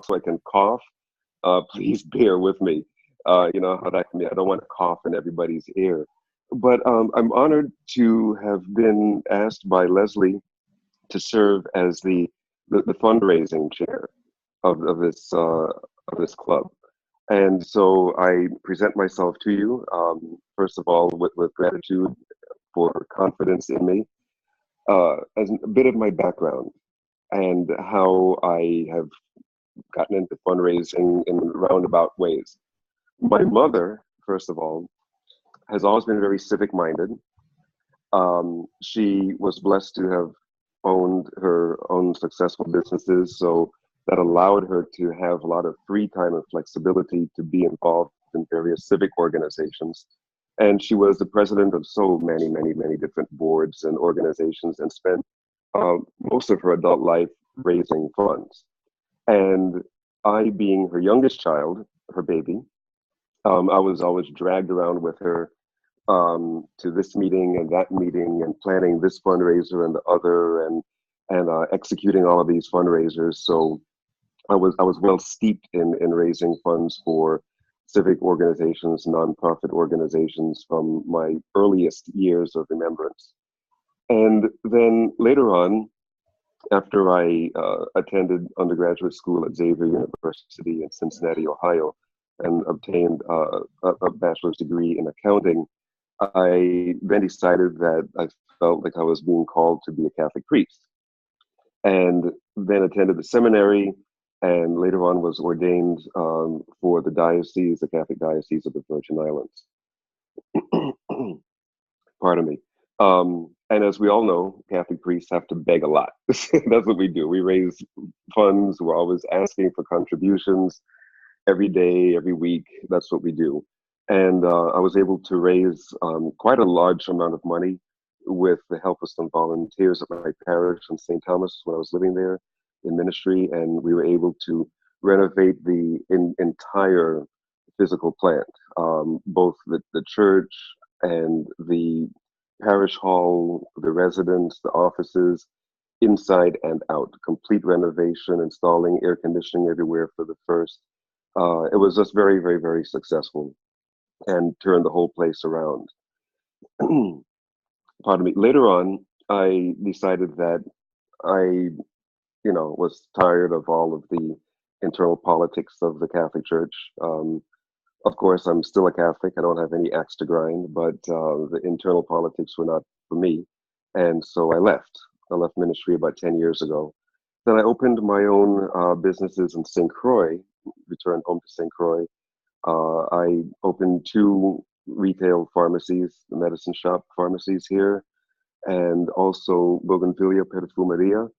so I can cough. Please bear with me. You know how that can be. I don't want to cough in everybody's ear. But I'm honored to have been asked by Leslie to serve as the fundraising chair of this club. And so I present myself to you, first of all, with gratitude for confidence in me, as a bit of my background and how I have gotten into fundraising in roundabout ways. My mother, first of all, has always been very civic minded. She was blessed to have owned her own successful businesses, so that allowed her to have a lot of free time and flexibility to be involved in various civic organizations. And she was the president of so many different boards and organizations and spent most of her adult life raising funds. And I, being her youngest child, her baby, I was always dragged around with her to this meeting and that meeting and planning this fundraiser and the other and executing all of these fundraisers. So I was well steeped in raising funds for civic organizations, nonprofit organizations from my earliest years of remembrance. And then later on, after I attended undergraduate school at Xavier University in Cincinnati, Ohio, and obtained a bachelor's degree in accounting, I then decided that I felt like I was being called to be a Catholic priest, and then attended the seminary, and later on was ordained for the diocese, the Catholic Diocese of the Virgin Islands. Pardon me. And as we all know, Catholic priests have to beg a lot. That's what we do. We raise funds. We're always asking for contributions every day, every week. That's what we do. And I was able to raise quite a large amount of money with the help of some volunteers at my parish in St. Thomas when I was living there in ministry. And we were able to renovate the entire physical plant, both the church and the parish hall, the residence, the offices, inside and out. Complete renovation, installing air conditioning everywhere for the first. It was just very successful and turned the whole place around. Pardon me. Later on, I decided that I, was tired of all of the internal politics of the Catholic Church. Of course, I'm still a Catholic. I don't have any axe to grind, but the internal politics were not for me. And so I left. I left ministry about 10 years ago. Then I opened my own businesses in St. Croix, returned home to St. Croix. I opened two retail pharmacies, medicine shop pharmacies here, and also Bougainvillea Perfumeria,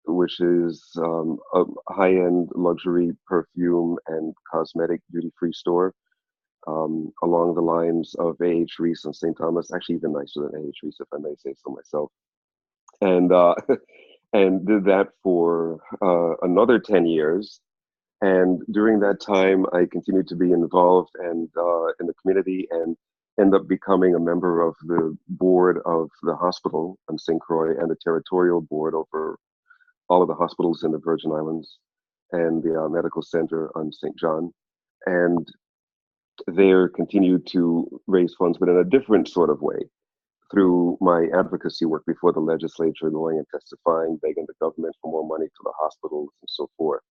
which is a high-end luxury perfume and cosmetic duty-free store along the lines of A.H. Reese and St. Thomas, actually even nicer than A.H. Reese, if I may say so myself. And and did that for another 10 years. And during that time, I continued to be involved and in the community and end up becoming a member of the board of the hospital in St. Croix and the territorial board over all of the hospitals in the Virgin Islands and the medical center on St. John. And there continued to raise funds, but in a different sort of way through my advocacy work before the legislature, going and testifying, begging the government for more money to the hospitals and so forth,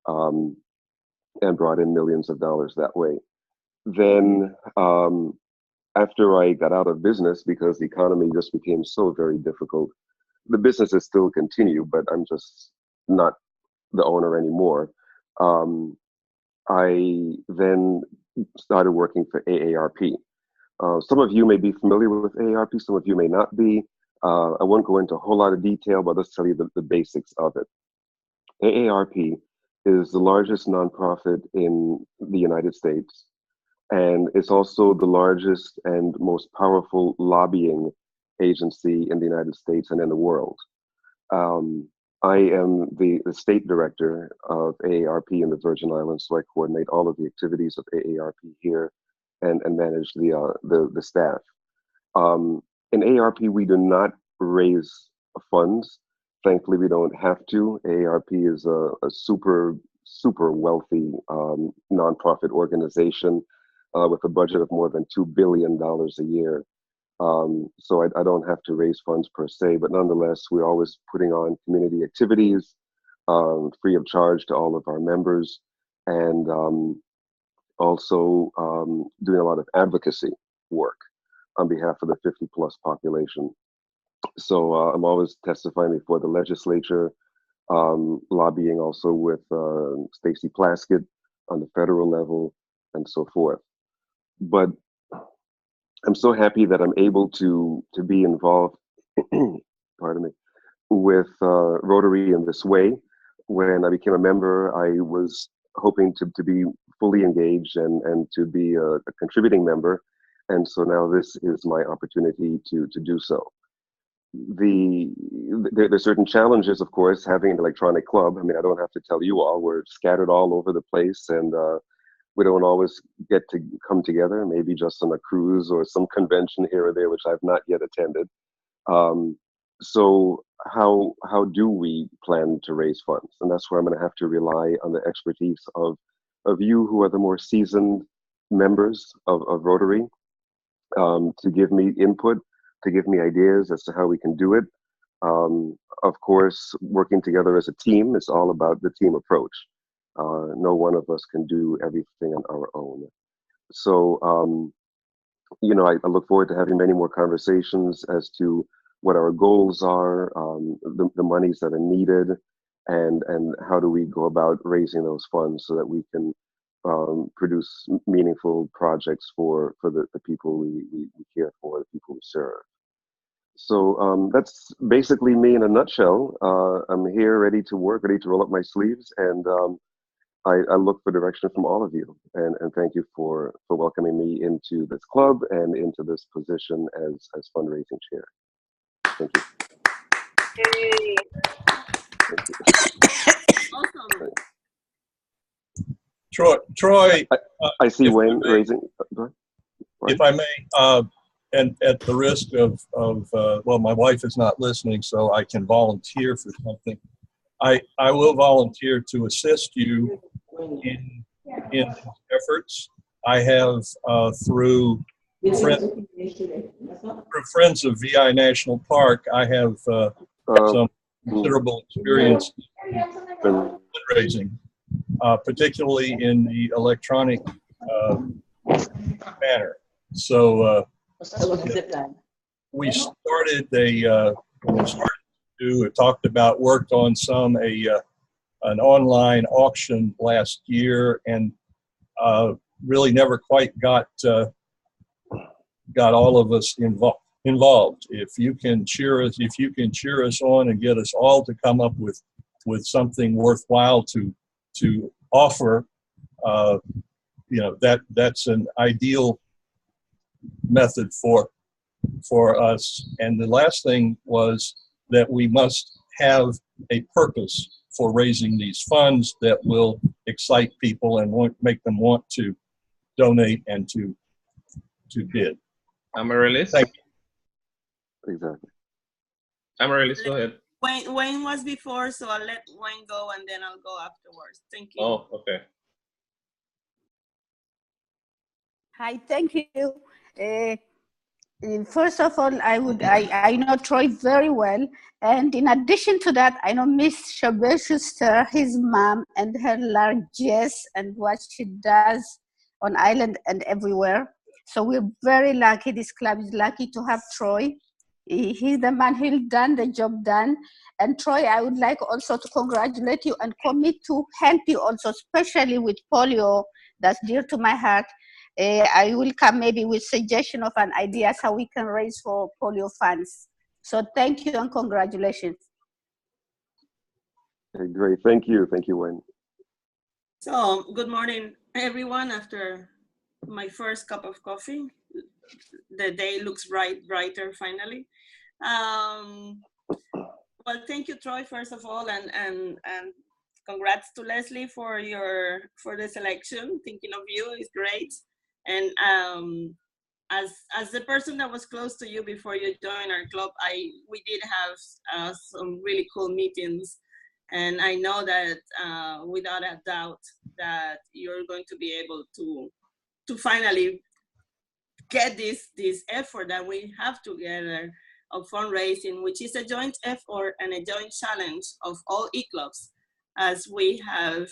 and brought in millions of dollars that way. Then, after I got out of business because the economy just became so very difficult, the businesses still continue, but I'm just not the owner anymore. I then started working for AARP. Some of you may be familiar with AARP, some of you may not be. I won't go into a whole lot of detail, but let's tell you the basics of it. AARP is the largest nonprofit in the United States, and it's also the largest and most powerful lobbying agency in the United States and in the world. I am the state director of AARP in the Virgin Islands, so I coordinate all of the activities of AARP here and manage the staff. In AARP, we do not raise funds. Thankfully, we don't have to. AARP is a super super wealthy nonprofit organization with a budget of more than $2 billion a year. So I don't have to raise funds per se, but nonetheless, we're always putting on community activities free of charge to all of our members, and also doing a lot of advocacy work on behalf of the 50 plus population. So I'm always testifying before the legislature, lobbying also with Stacey Plaskett on the federal level, and so forth. But I'm so happy that I'm able to be involved, pardon me, with Rotary in this way. When I became a member, I was hoping to be fully engaged and to be a contributing member. And so now this is my opportunity to do so. There's certain challenges, of course, having an electronic club. I mean, I don't have to tell you all, we're scattered all over the place, and we don't always get to come together, maybe just on a cruise or some convention here or there, which I've not yet attended. So how do we plan to raise funds? And that's where I'm going to have to rely on the expertise of you who are the more seasoned members of Rotary, to give me input, to give me ideas as to how we can do it. Of course, working together as a team is all about the team approach. No one of us can do everything on our own. So, I look forward to having many more conversations as to what our goals are, the monies that are needed, and how do we go about raising those funds so that we can produce meaningful projects for the people we care for, the people we serve. So that's basically me in a nutshell. I'm here ready to work, ready to roll up my sleeves, and I look for direction from all of you. And thank you for welcoming me into this club and into this position as fundraising chair. Thank you. Yay. Thank you. Awesome. Troy, I see Wayne raising. if I may, and at the risk of well, my wife is not listening, so I can volunteer for something. I will volunteer to assist you in efforts. I have through Friends of VI National Park, I have some considerable experience in fundraising, particularly in the electronic manner. So we started worked on an online auction last year, and really never quite got all of us involved. If you can cheer us on and get us all to come up with something worthwhile to offer, that's an ideal method for us. And the last thing was that we must have a purpose for raising these funds that will excite people and make them want to donate and to bid. Amaryllis? Thank you. Exactly. Amaryllis, go ahead. Wayne was before, so I'll let Wayne go and then I'll go afterwards. Thank you. Oh, okay. Hi, thank you. First of all, I know Troy very well, and in addition to that, I know Miss Shabir Schuster, his mom, and her largesse and what she does on island and everywhere. So we're very lucky. This club is lucky to have Troy. He's the man who done the job done. And Troy, I would like also to congratulate you and commit to help you also, especially with polio. That's dear to my heart. I will come maybe with suggestion of an ideas how we can raise for polio funds. So thank you and congratulations. Okay, great. Thank you, Wayne. So good morning, everyone. After my first cup of coffee, the day looks brighter finally. Well, thank you, Troy, first of all, and congrats to Leslie for the selection. Thinking of you is great. And as the person that was close to you before you joined our club, we did have some really cool meetings, And I know that without a doubt that you're going to be able to finally get this effort that we have together of fundraising, which is a joint effort and a joint challenge of all e-clubs, as we have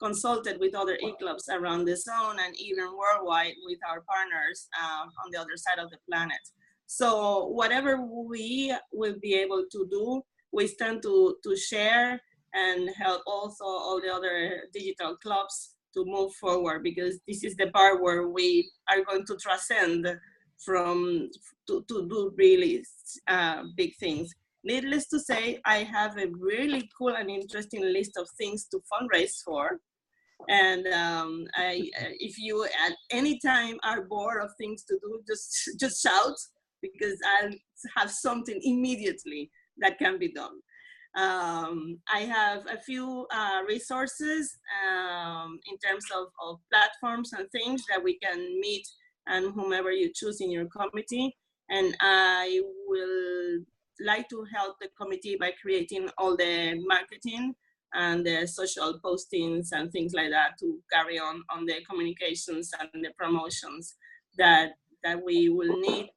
consulted with other e-clubs around the zone and even worldwide with our partners on the other side of the planet. So whatever we will be able to do, we stand to share and help also all the other digital clubs to move forward, because this is the part where we are going to transcend from to do really big things. Needless to say, I have a really cool and interesting list of things to fundraise for. And if you at any time are bored of things to do, just shout, because I'll have something immediately that can be done. I have a few resources in terms of platforms and things that we can meet and whomever you choose in your committee. And I will like to help the committee by creating all the marketing and the social postings and things like that to carry on the communications and the promotions that we will need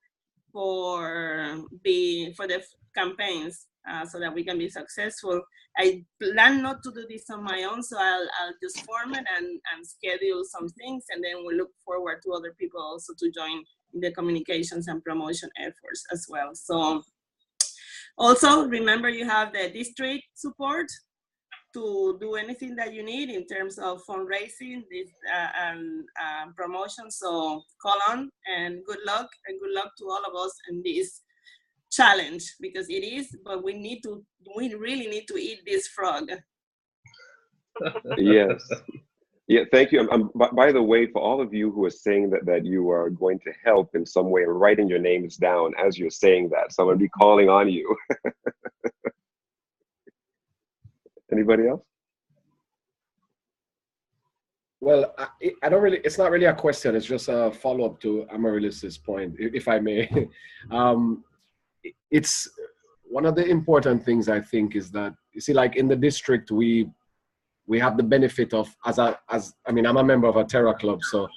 for the campaigns, so that we can be successful. I plan not to do this on my own, so I'll just form it and schedule some things, and then we look forward to other people also to join in the communications and promotion efforts as well. So also remember, you have the district support to do anything that you need in terms of fundraising and promotion. So call on, and good luck to all of us in this challenge, because it is, but we really need to eat this frog. Yes. Yeah, thank you. By the way, for all of you who are saying that you are going to help in some way, writing your names down as you're saying that. So I'm going to be calling on you. Anybody else? Well, I don't really, it's not really a question. It's just a follow-up to Amaryllis's point, if I may. It's one of the important things, I think, is that, you see, like in the district, we have the benefit of, I mean, I'm a member of a Terra club, so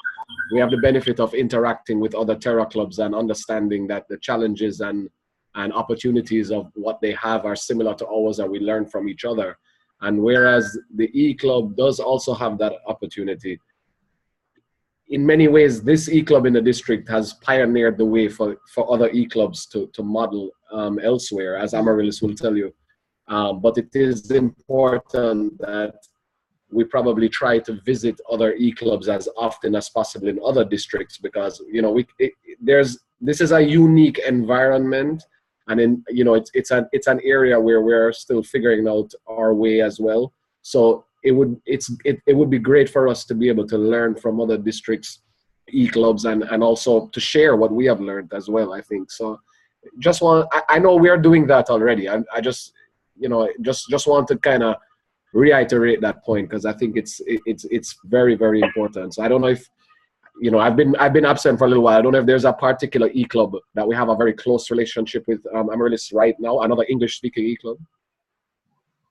we have the benefit of interacting with other Terra clubs and understanding that the challenges and opportunities of what they have are similar to ours, and we learn from each other. And whereas the E-Club does also have that opportunity, in many ways, this E-Club in the district has pioneered the way for other E-Clubs to model elsewhere, as Amaryllis will tell you. But it is important that we probably try to visit other E-Clubs as often as possible in other districts, because, you know, this is a unique environment. And then, you know, it's an area where we're still figuring out our way as well. So it would be great for us to be able to learn from other districts, E-Clubs, and also to share what we have learned as well, I think. So I know we're doing that already. I just, you know, just want to kind of reiterate that point, because I think it's very, very important. So I don't know if, you know, I've been absent for a little while. I don't know if there's a particular E-Club that we have a very close relationship with, Amaryllis, right now, another English-speaking E-Club.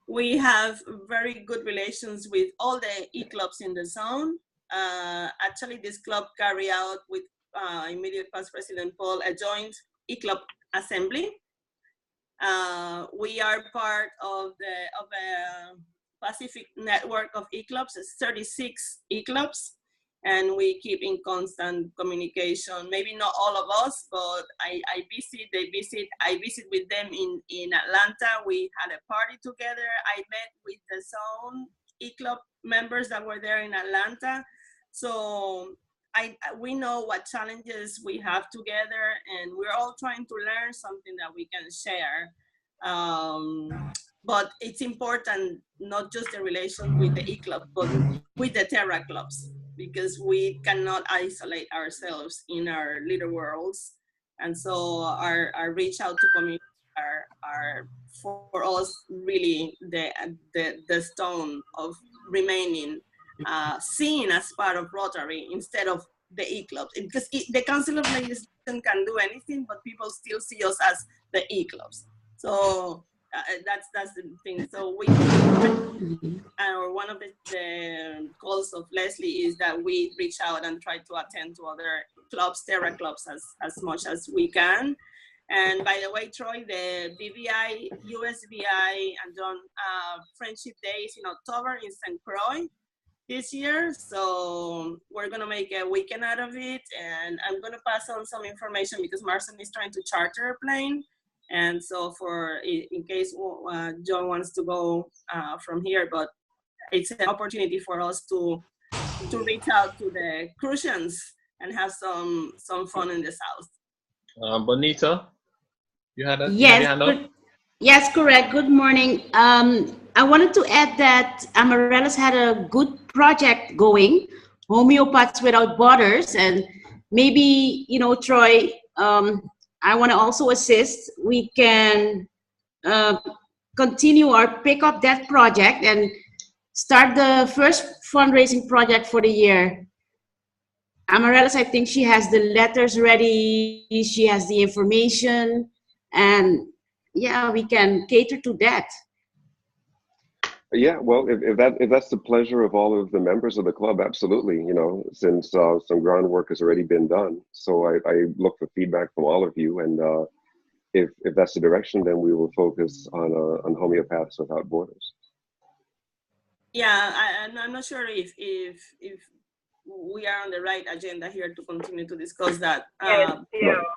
We have very good relations with all the E-Clubs in the zone. Actually, this club carry out with immediate past President Paul a joint E-Club assembly. We are part of a Pacific network of E-Clubs. It's 36 E-Clubs. And we keep in constant communication. Maybe not all of us, but I visit, they visit, I visit with them in Atlanta. We had a party together. I met with the zone E-Club members that were there in Atlanta. So we know what challenges we have together, and we're all trying to learn something that we can share. But it's important, not just the relation with the E-Club, but with the Terra clubs, because we cannot isolate ourselves in our little worlds. And so our reach out to community are for us really the stone of remaining seen as part of Rotary instead of the E-Clubs. Because the Council of Legislation can do anything, but people still see us as the E-Clubs. So that's the thing. So we, or one of the goals of Leslie is that we reach out and try to attend to other clubs, Terra clubs, as much as we can. And by the way, Troy, the BVI, USVI, and John Friendship Days in October in St. Croix this year. So we're gonna make a weekend out of it, and I'm gonna pass on some information because Marcin is trying to charter a plane. And so for in case John wants to go from here, but it's an opportunity for us to reach out to the Crucians and have some fun in the South. Bonita, you had your Yes, hand up? yes, correct. Good morning. I wanted to add that Amarellas had a good project going, Homeopaths Without Borders, and maybe, Troy, I want to also assist. We can continue or pick up that project and start the first fundraising project for the year. Amarellas, I think she has the letters ready, she has the information, and yeah, we can cater to that. Yeah, well, if that's the pleasure of all of the members of the club, absolutely. Since some groundwork has already been done, so I look for feedback from all of you, and if that's the direction, then we will focus on Homeopaths Without Borders. Yeah, I'm not sure if we are on the right agenda here to continue to discuss that. Yeah,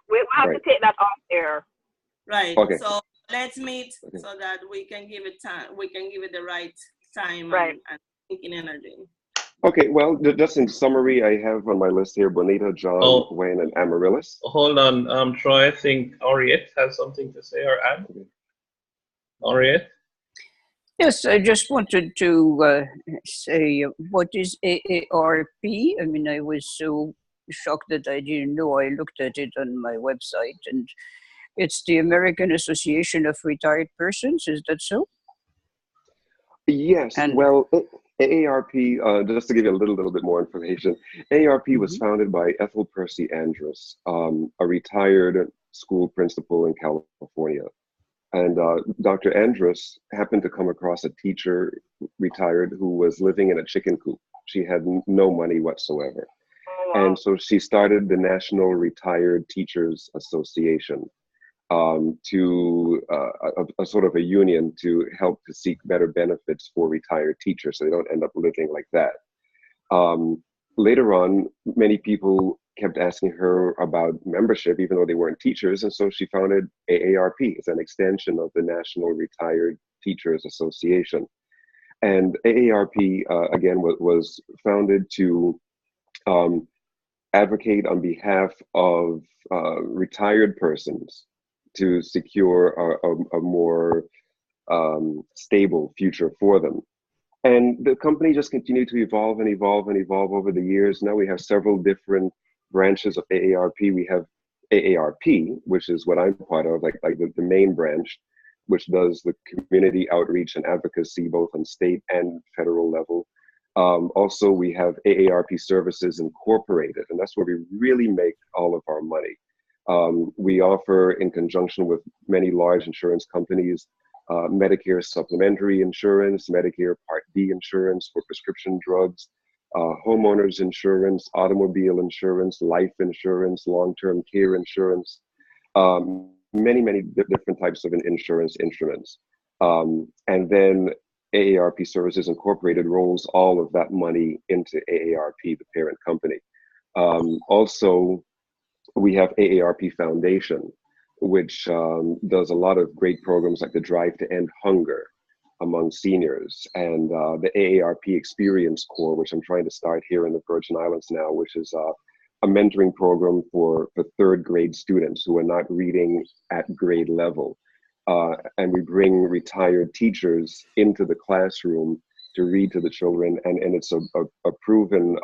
we'll have to take that off air. Right. Okay. So let's meet so that we can give it time. We can give it the right time Right. and thinking energy. Okay, well, just in summary, I have on my list here Bonita, John, Wayne, and Amaryllis. Hold on, Troy. I think Henriette has something to say or add. Henriette? Yes, I just wanted to say, what is AARP? I mean, I was so shocked that I didn't know. I looked at it on my website, and it's the American Association of Retired Persons. Is that so? Yes, well, AARP, just to give you a little bit more information, AARP was founded by Ethel Percy Andrus, a retired school principal in California. And Dr. Andrus happened to come across a teacher, retired, who was living in a chicken coop. She had no money whatsoever. And so she started the National Retired Teachers Association, to a sort of a union to help to seek better benefits for retired teachers so they don't end up living like that. Later on, many people kept asking her about membership, even though they weren't teachers, and so she founded AARP. It's an extension of the National Retired Teachers Association. And AARP, again, was founded to advocate on behalf of retired persons to secure a more stable future for them. And the company just continued to evolve and evolve and evolve over the years. Now we have several different branches of AARP. We have AARP, which is what I'm part of, like the main branch, which does the community outreach and advocacy both on state and federal level. Also, we have AARP Services Incorporated, and that's where we really make all of our money. We offer, in conjunction with many large insurance companies, Medicare supplementary insurance, Medicare Part D insurance for prescription drugs, homeowners insurance, automobile insurance, life insurance, long-term care insurance, many different types of insurance instruments. And then AARP Services Incorporated rolls all of that money into AARP, the parent company. Also, we have AARP Foundation, which does a lot of great programs like the Drive to End Hunger among seniors, and the AARP Experience Corps, which I'm trying to start here in the Virgin Islands now, which is a mentoring program for third grade students who are not reading at grade level. And we bring retired teachers into the classroom to read to the children, and it's a proven,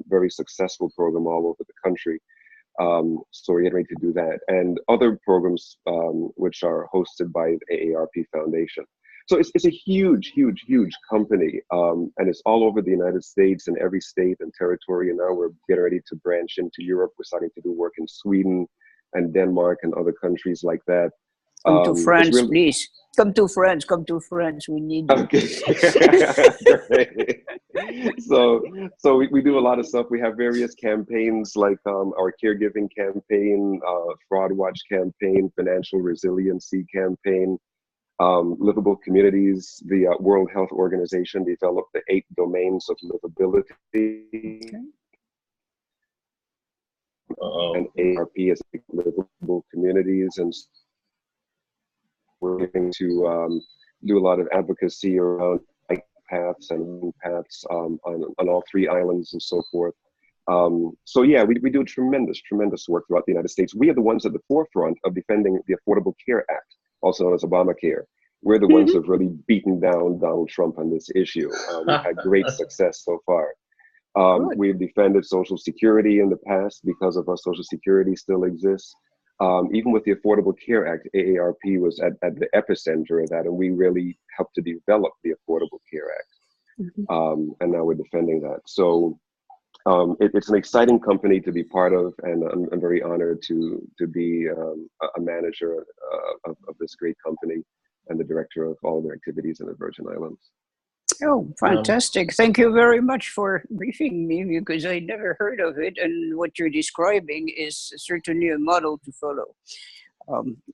very successful program all over the country. So we're getting ready to do that, and other programs which are hosted by the AARP Foundation. So it's a huge company, and it's all over the United States and every state and territory. And now we're getting ready to branch into Europe. We're starting to do work in Sweden and Denmark and other countries like that. Come to France, really, please. Come to France. Come to France. We need you. okay. So we do a lot of stuff. We have various campaigns like our caregiving campaign, fraud watch campaign, financial resiliency campaign, livable communities. The World Health Organization developed the 8 domains of livability. Okay. And ARP is livable communities, and we're looking to do a lot of advocacy around bike paths and walking paths on all 3 islands and so forth. So yeah, we do tremendous work throughout the United States. We are the ones at the forefront of defending the Affordable Care Act, also known as Obamacare. We're the ones who have really beaten down Donald Trump on this issue. We've had great success so far. We've defended Social Security in the past because of our Social Security still exists. Even with the Affordable Care Act, AARP was at the epicenter of that, and we really helped to develop the Affordable Care Act. And now we're defending that. So it's an exciting company to be part of, and I'm very honored to be a manager of this great company and the director of all their activities in the Virgin Islands. Oh, fantastic. Thank you very much for briefing me, because I never heard of it. And what you're describing is certainly a model to follow.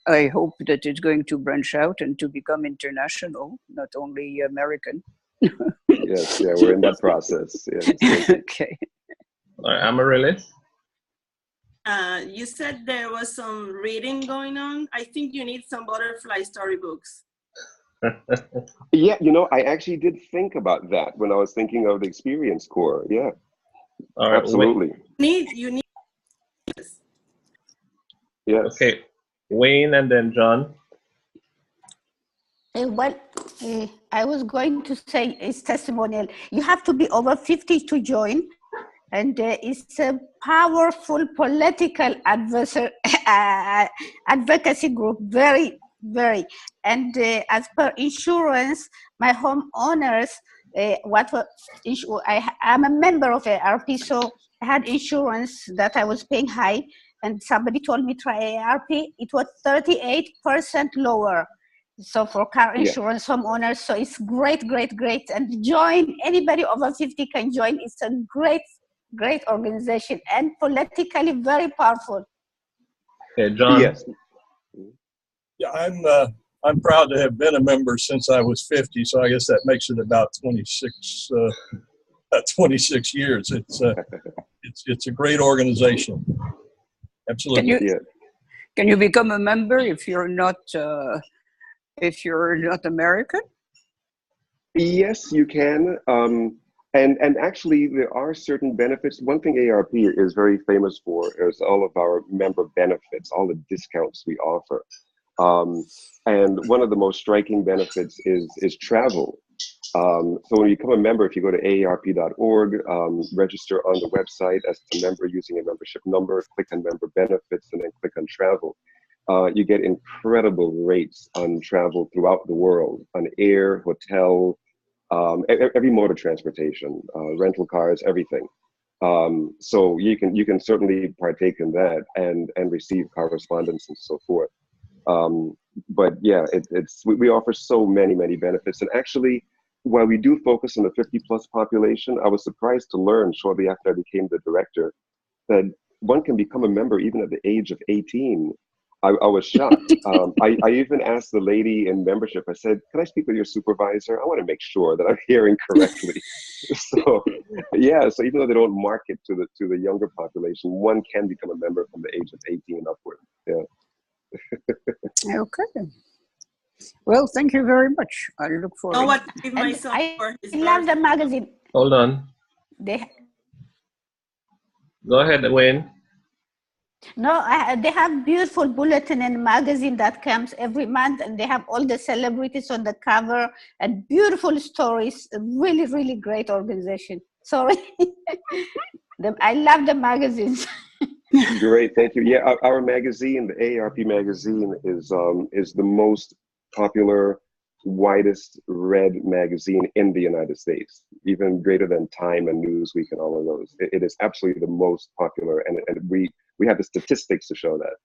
I hope that it's going to branch out and to become international, not only American. Yes, yeah, we're in that process. Yes. Okay. Amaryllis? You said there was some reading going on. I think you need some butterfly storybooks. Yeah, I actually did think about that when I was thinking of the Experience Corps. Yeah, All right, absolutely. You need. Yes. Okay, Wayne and then John. Well, I was going to say it's testimonial. You have to be over 50 to join, and it's a powerful political advocacy group, very. And as per insurance, my homeowners, I'm a member of ARP, so I had insurance that I was paying high, and somebody told me try ARP. It was 38% lower. So for car insurance, homeowners, so it's great. And join, anybody over 50 can join. It's a great organization and politically very powerful. Okay, John. Yes. Yeah, I'm proud to have been a member since I was 50, so I guess that makes it about 26 years. It's a great organization. Absolutely. Can you become a member if you're not American? Yes, you can. And actually, there are certain benefits. One thing ARP is very famous for is all of our member benefits, all the discounts we offer. And one of the most striking benefits is travel. So when you become a member, if you go to aarp.org, register on the website as a member using a membership number, click on member benefits, and then click on travel. You get incredible rates on travel throughout the world, on air, hotel, every mode of transportation, rental cars, everything. So you can certainly partake in that and receive correspondence and so forth. But yeah, we offer so many benefits. And actually, while we do focus on the 50+ population, I was surprised to learn shortly after I became the director that one can become a member even at the age of 18. I was shocked. I even asked the lady in membership, I said, can I speak with your supervisor? I want to make sure that I'm hearing correctly. So yeah, so even though they don't market to the younger population, one can become a member from the age of 18 upward. Yeah. Okay. Well, thank you very much. I look forward. Know what to give my son for his birthday. Love the magazine. Hold on. Go ahead, Wayne. No, they have beautiful bulletin and magazine that comes every month, and they have all the celebrities on the cover and beautiful stories. Really great organization. Sorry. I love the magazines. Great, thank you. Yeah, our magazine, the AARP magazine, is the most popular, widest read magazine in the United States, even greater than Time and Newsweek and all of those. It is absolutely the most popular, and we have the statistics to show that.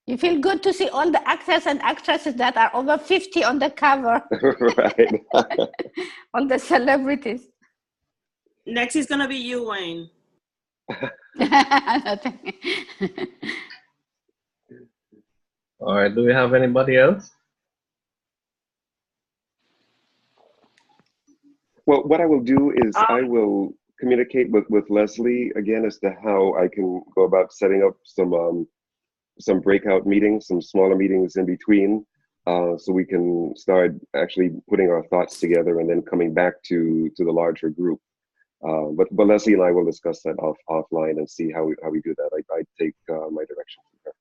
You feel good to see all the actors and actresses that are over 50 on the cover. Right. All the celebrities. Next is gonna be you, Wayne. All right. Do we have anybody else? Well, what I will do is I will communicate with Leslie again as to how I can go about setting up some breakout meetings, some smaller meetings in between, so we can start actually putting our thoughts together and then coming back to the larger group. But Leslie and I will discuss that offline and see how we do that. I take my direction from her.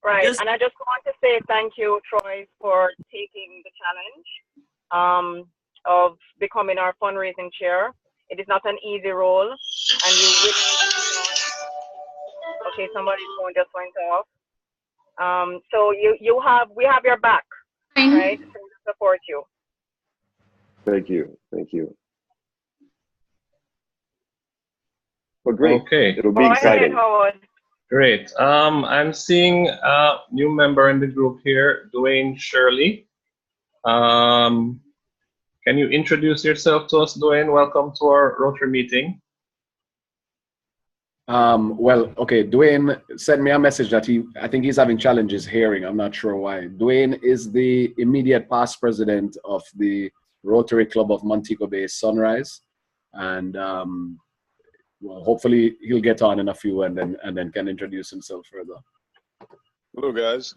Right, and I just want to say thank you, Troy, for taking the challenge of becoming our fundraising chair. It is not an easy role, and you really. Okay, somebody's phone just went off. So we have your back, right? So we support you. Thank you. Well, great. Okay. It'll be exciting. Great. I'm seeing a new member in the group here, Dwayne Shirley. Can you introduce yourself to us, Dwayne? Welcome to our Rotary meeting. Well, okay, Dwayne sent me a message that I think he's having challenges hearing. I'm not sure why. Dwayne is the immediate past president of the Rotary Club of Montego Bay Sunrise. And well, hopefully he'll get on in a few and then can introduce himself further. Hello, guys.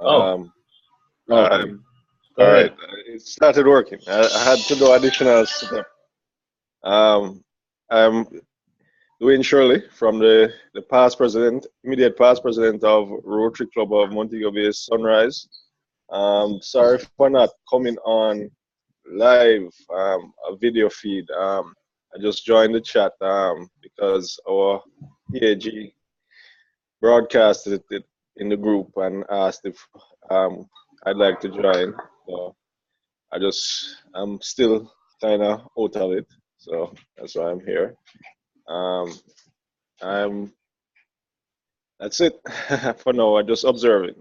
All right, it started working. I had to do additional stuff. I'm Dwayne Shirley from the immediate past president of Rotary Club of Montego Bay Sunrise. Sorry for not coming on live, a video feed. I just joined the chat because our PAG broadcasted it in the group and asked if I'd like to join. So I'm still kind of out of it, so that's why I'm here. That's it for now. I'm just observing.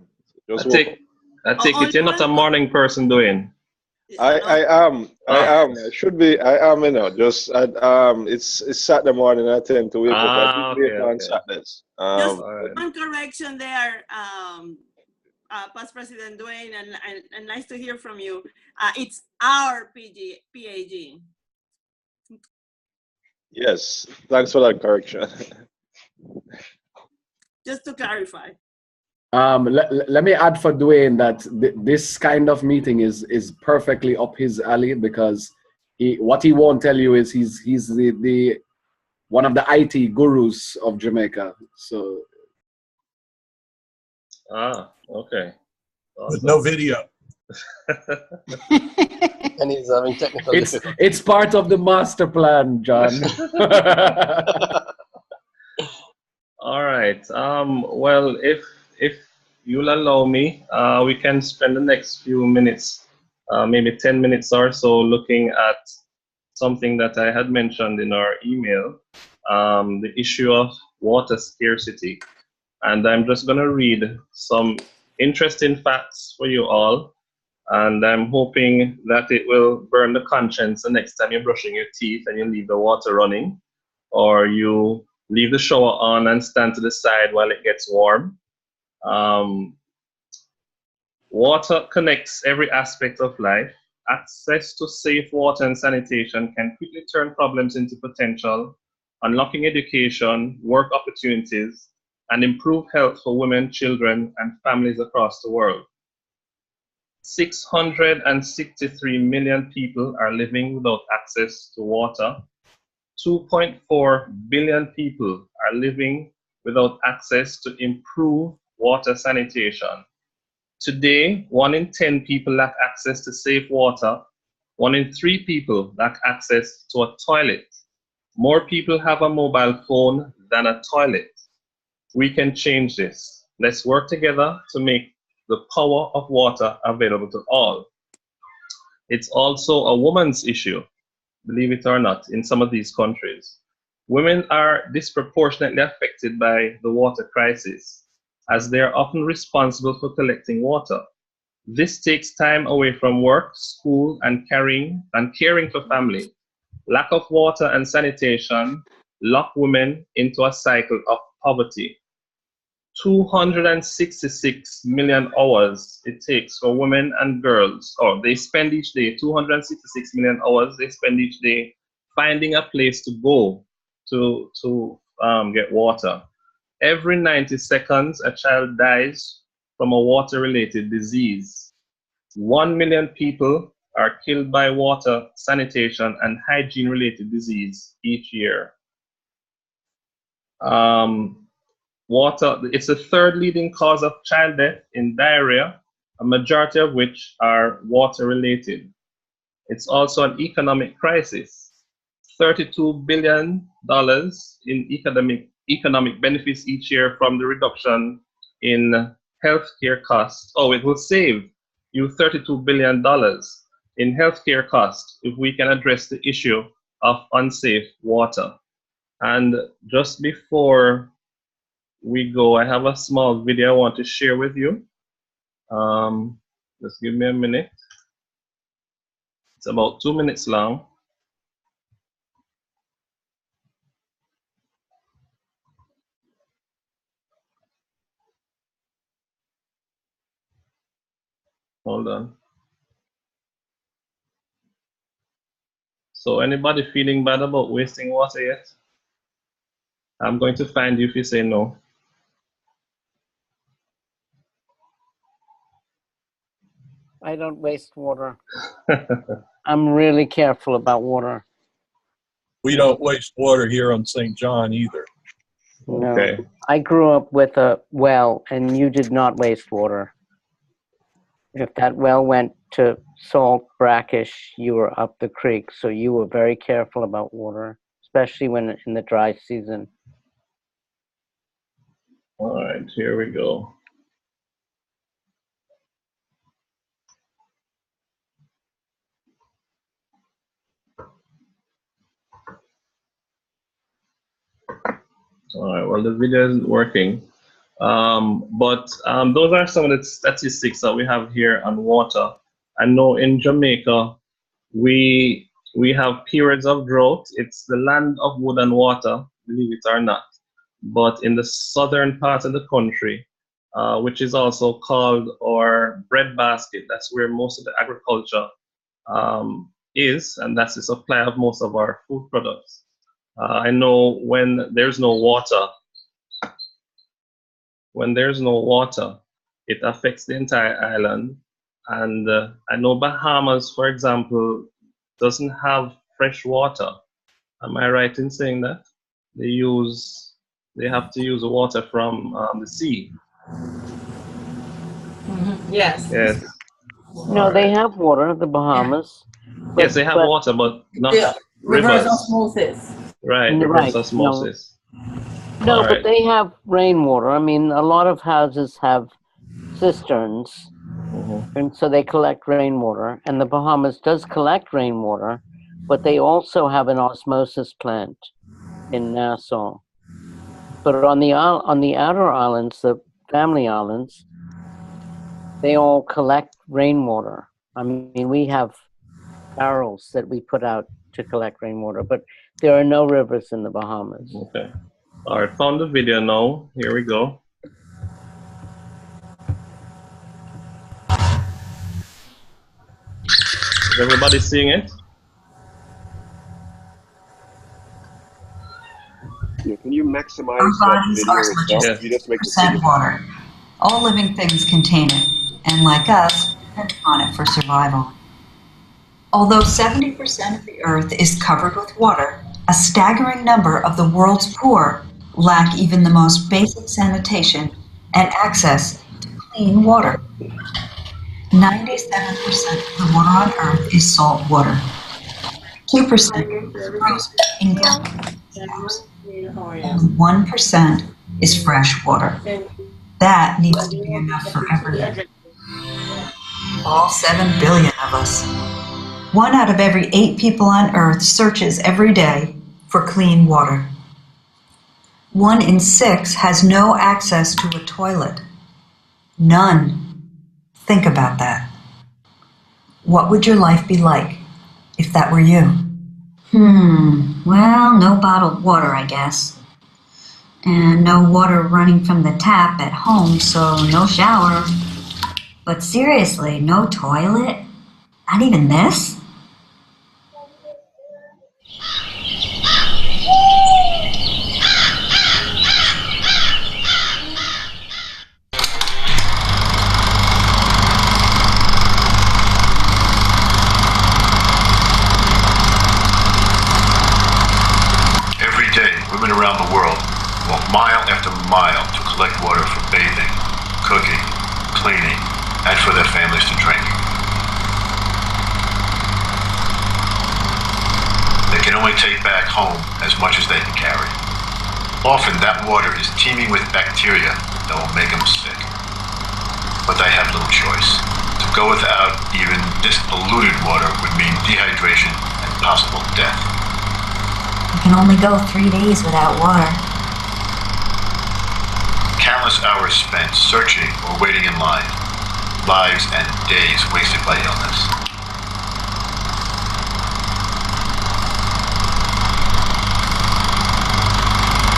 I take it you're not a morning person, Dwayne. I am. I should be. I am. It's Saturday morning. I tend to wake up. I do wake on Saturdays. Just one correction there, past President Dwayne, and nice to hear from you. It's our PAG. Yes. Thanks for that correction. Just to clarify. Let me add for Dwayne that this kind of meeting is perfectly up his alley, because what he won't tell you is he's the one of the IT gurus of Jamaica. So. Okay. Awesome. With no video. And he's having technical difficulties. It's part of the master plan, John. All right. Well, if you'll allow me, we can spend the next few minutes, maybe 10 minutes or so, looking at something that I had mentioned in our email, the issue of water scarcity. And I'm just going to read some interesting facts for you all. And I'm hoping that it will burn the conscience the next time you're brushing your teeth and you leave the water running, or you leave the shower on and stand to the side while it gets warm. Water connects every aspect of life. Access to safe water and sanitation can quickly turn problems into potential, unlocking education, work opportunities, and improve health for women, children, and families across the world. 663 million people are living without access to water. 2.4 billion people are living without access to improved water sanitation. Today, 1 in 10 people lack access to safe water. 1 in 3 people lack access to a toilet. More people have a mobile phone than a toilet. We can change this. Let's work together to make the power of water available to all. It's also a woman's issue, believe it or not, in some of these countries. Women are disproportionately affected by the water crisis. as they are often responsible for collecting water. This takes time away from work, school, and caring for family. Lack of water and sanitation lock women into a cycle of poverty. 266 million hours it takes for women and girls, or they spend each day, 266 million hours they spend each day finding a place to go to get water. Every 90 seconds, a child dies from a water-related disease. 1 million people are killed by water, sanitation, and hygiene-related disease each year. Water, it's the third leading cause of child death in diarrhea, a majority of which are water-related. It's also an economic crisis. $32 billion in economic benefits each year from the reduction in healthcare costs. Oh, it will save you $32 billion in healthcare costs if we can address the issue of unsafe water. And just before we go, I have a small video I want to share with you. Just give me a minute. It's about 2 minutes long. Hold on. So anybody feeling bad about wasting water yet? I'm going to find you if you say no. I don't waste water. I'm really careful about water. We don't waste water here on St. John either. No. Okay. I grew up with a well, and you did not waste water. If that well went to Salt Brackish, you were up the creek, so you were very careful about water, especially when in the dry season. All right, here we go. All right, well, the video isn't working. But those are some of the statistics that we have here on water. I know in Jamaica, we have periods of drought. It's the land of wood and water, believe it or not. But in the southern part of the country, which is also called our breadbasket, that's where most of the agriculture is, and that's the supply of most of our food products. I know when there's no water, it affects the entire island. And I know Bahamas, for example, doesn't have fresh water. Am I right in saying that? They have to use the water from the sea. Mm-hmm. Yes. Yes. No, they have water, the Bahamas. But, yes, they have water, but not reverse rivers. osmosis. Right, reverse osmosis. No, but they have rainwater. I mean, a lot of houses have cisterns, and so they collect rainwater. And the Bahamas does collect rainwater, but they also have an osmosis plant in Nassau. But on the outer islands, the family islands, they all collect rainwater. I mean, we have barrels that we put out to collect rainwater, but there are no rivers in the Bahamas. Okay. All right, found the video now. Here we go. Is everybody seeing it? Yeah, can you maximize Our that bodies video are itself? just You just make the 6% video. water. All living things contain it, and like us, depend on it for survival. Although 70% of the earth is covered with water, a staggering number of the world's poor lack even the most basic sanitation and access to clean water. 97% of the water on earth is salt water. 2% is frozen in glaciers. Only 1% is fresh water. That needs to be enough for everyone. All 7 billion of us. 1 out of every 8 people on Earth searches every day for clean water. 1 in 6 has no access to a toilet. None. Think about that. What would your life be like if that were you? Well, no bottled water, I guess. And no water running from the tap at home, so no shower. But seriously, no toilet? Not even this? Every day, women around the world walk mile after mile to collect water for bathing, cooking, cleaning, and for their families to drink. They can only take back home as much as they can carry. Often that water is teeming with bacteria that will make them sick. But they have little choice. To go without even this polluted water would mean dehydration and possible death. You can only go 3 days without water. Countless hours spent searching or waiting in line. Lives and days wasted by illness.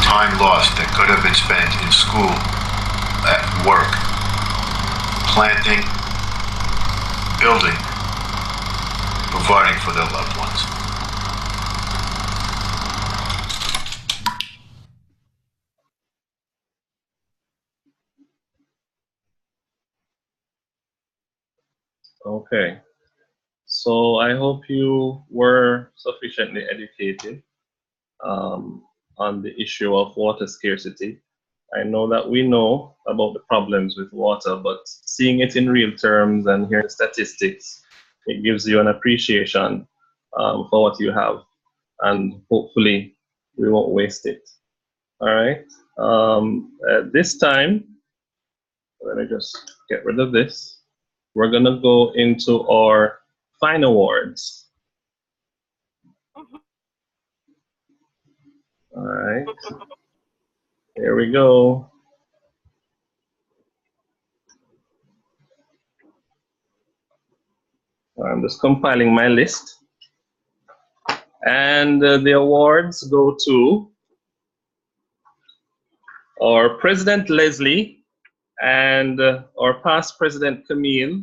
Time lost that could have been spent in school, at work, planting, building, providing for their loved ones. Okay. So I hope you were sufficiently educated on the issue of water scarcity. I know that we know about the problems with water, but seeing it in real terms and hearing the statistics, it gives you an appreciation for what you have, and hopefully we won't waste it. All right. At this time, let me just get rid of this. We're gonna go into our fine awards. All right. Here we go. I'm just compiling my list. And the awards go to our President Leslie and our past President Camille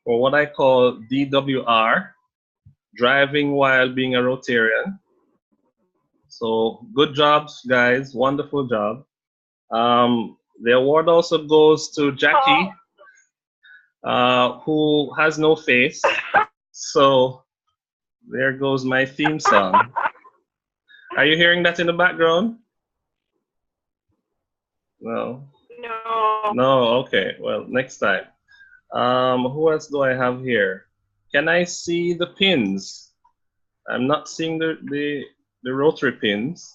for what I call DWR, driving while being a Rotarian. So good jobs, guys. Wonderful job. The award also goes to Jackie, who has no face. So there goes my theme song. Are you hearing that in the background? No. No. No, okay. Well, next time. Who else do I have here? Can I see the pins? I'm not seeing the Rotary pins.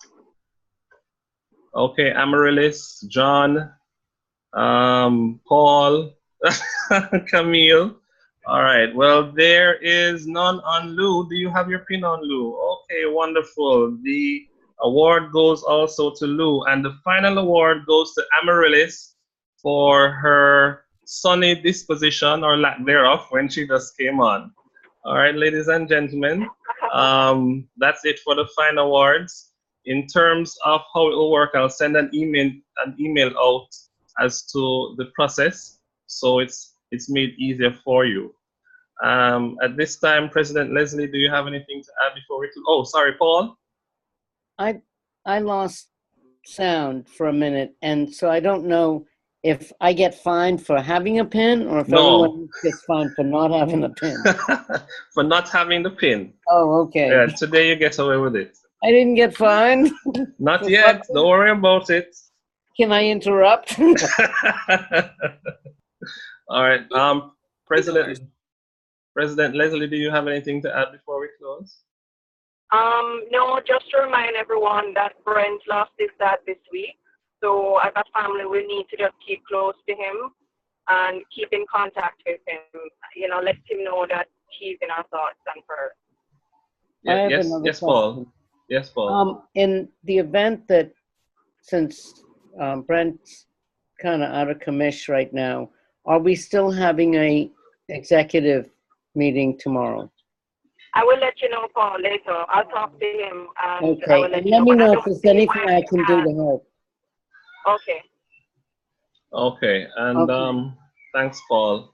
Okay, Amaryllis, John, Paul, Camille. All right, well, there is none on Lou. Do you have your pin on Lou? Okay, wonderful. The award goes also to Lou, and the final award goes to Amaryllis for her sunny disposition, or lack thereof, when she just came on. All right, ladies and gentlemen, that's it for the final awards. In terms of how it will work, I'll send an email out as to the process, so it's made easier for you. At this time, President Leslie, do you have anything to add before we? Oh, sorry, Paul. I lost sound for a minute, and so I don't know if I get fined for having a pin or if everyone gets fined for not having a pin. For not having the pin. Oh, okay. Yeah, today you get away with it. I didn't get fined. Not yet. Don't worry about it. Can I interrupt? All right. President Leslie, do you have anything to add before we close? No, just to remind everyone that Brent lost his dad this week. So as a family, we need to just keep close to him and keep in contact with him. You know, let him know that he's in our thoughts and prayers. Yeah, yes, Paul. Yes, Paul. In the event that since Brent's kind of out of commish right now, are we still having a executive meeting tomorrow? I will let you know, Paul, later. I'll talk to him and I Okay, will let and you let know. me But I know if don't there's see anything why I can do to help. Okay. Okay, and thanks, Paul.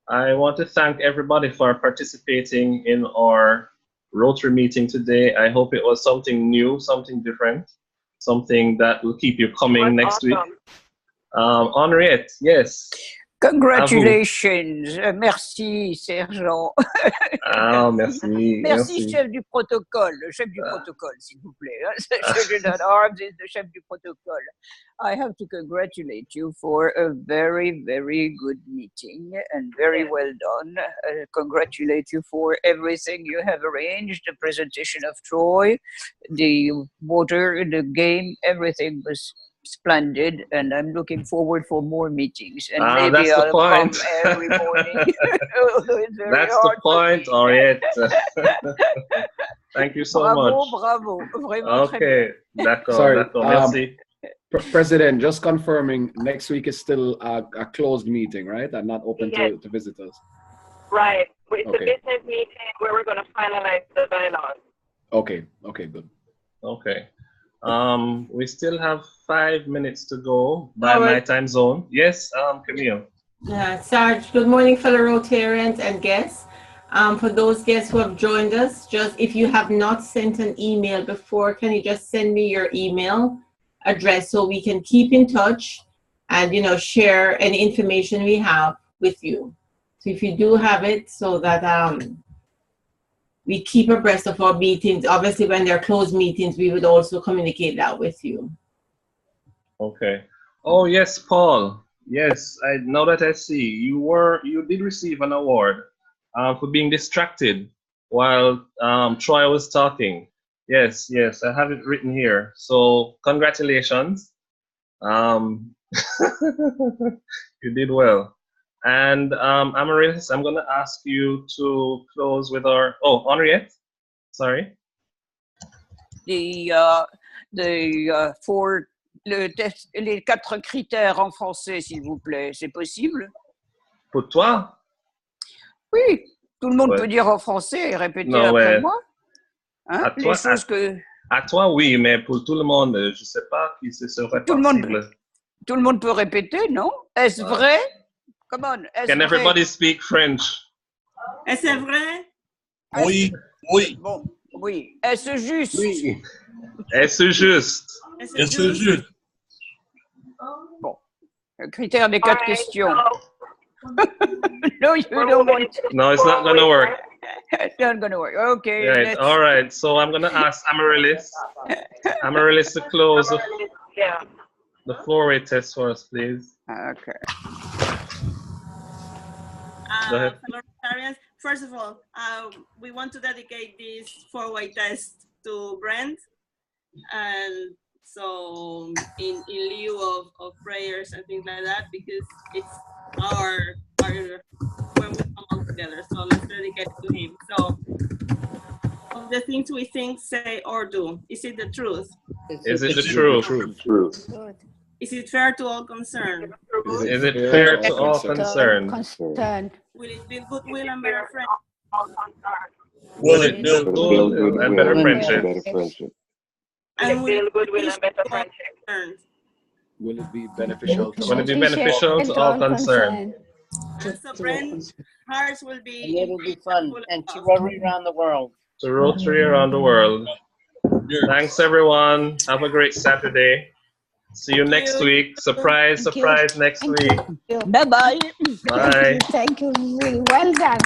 I want to thank everybody for participating in our Rotary meeting today. I hope it was something new, something different, something that will keep you coming next week. Henriette, yes. Congratulations. Merci, Sergent. Ah, merci. Merci, chef du protocole. Le chef du protocole, s'il vous plaît. Sergeant at Arms is the chef du protocole. I have to congratulate you for a very, very good meeting and very well done. Congratulate you for everything you have arranged, the presentation of Troy, the water, the game, everything was splendid, and I'm looking forward for more meetings. And maybe that's the I'll point. come every morning. That's the point, Henriette. Thank you so much. Bravo, vraiment très bien. Okay, d'accord, Sorry, d'accord, merci. President, just confirming, next week is still a closed meeting, right? And not open to visitors. Right. It's Okay. a business meeting where we're going to finalize the bylaws. Okay, okay, good. Okay. We still have 5 minutes to go by my time zone. Yes, Camille. Sarge, good morning, fellow Rotarians and guests. For those guests who have joined us, just if you have not sent an email before, can you just send me your email address so we can keep in touch and, you know, share any information we have with you. So if you do have it, so that we keep abreast of our meetings. Obviously, when they're closed meetings, we would also communicate that with you. Okay. Oh yes, Paul. Yes, now that I see you did receive an award for being distracted while Troy was talking. Yes, yes, I have it written here. So congratulations. You did well. And Amaryllis, I'm gonna ask you to close with our Henriette. Sorry. For les 4 critères en français, s'il vous plaît, c'est possible? Pour toi? Oui, tout le monde peut dire en français et répéter après moi. Hein? À toi, à toi, oui, mais pour tout le monde, je ne sais pas si ce serait possible. Tout le monde peut répéter, non? Est-ce vrai? Come on, est-ce Can vrai? everybody speak French? Est-ce vrai? Oui, oui. Bon, oui. Est-ce juste? Oui. Est-ce juste? Est-ce juste? Bon, le critère des 4 questions. No, you don't want to. No, it's not going to work. It's not going to work. Okay. Right. All right. So I'm going to ask Amaryllis to close the floor rate test for us, please. Okay. Go ahead. Fellow Rotarians, first of all, we want to dedicate this 4-way test to Brent. And so in lieu of prayers and things like that, because it's our when we come all together. So let's dedicate it to him. So of the things we think, say, or do, is it the truth? Is it the truth? Truth. Is it fair to all concerned? Is it fair to all concerned? Will it build goodwill and better friendship? Will it build goodwill and better friendship? And will it goodwill and better friendship? Will it be beneficial to Will it be beneficial to all concerned? And so Brent, hers will be. And it'll be fun. And to Rotary around the world. To Rotary around the world. Thanks, everyone. Have a great Saturday. See you next week. Surprise, surprise next week. Bye-bye. Bye. Thank you. Really well done.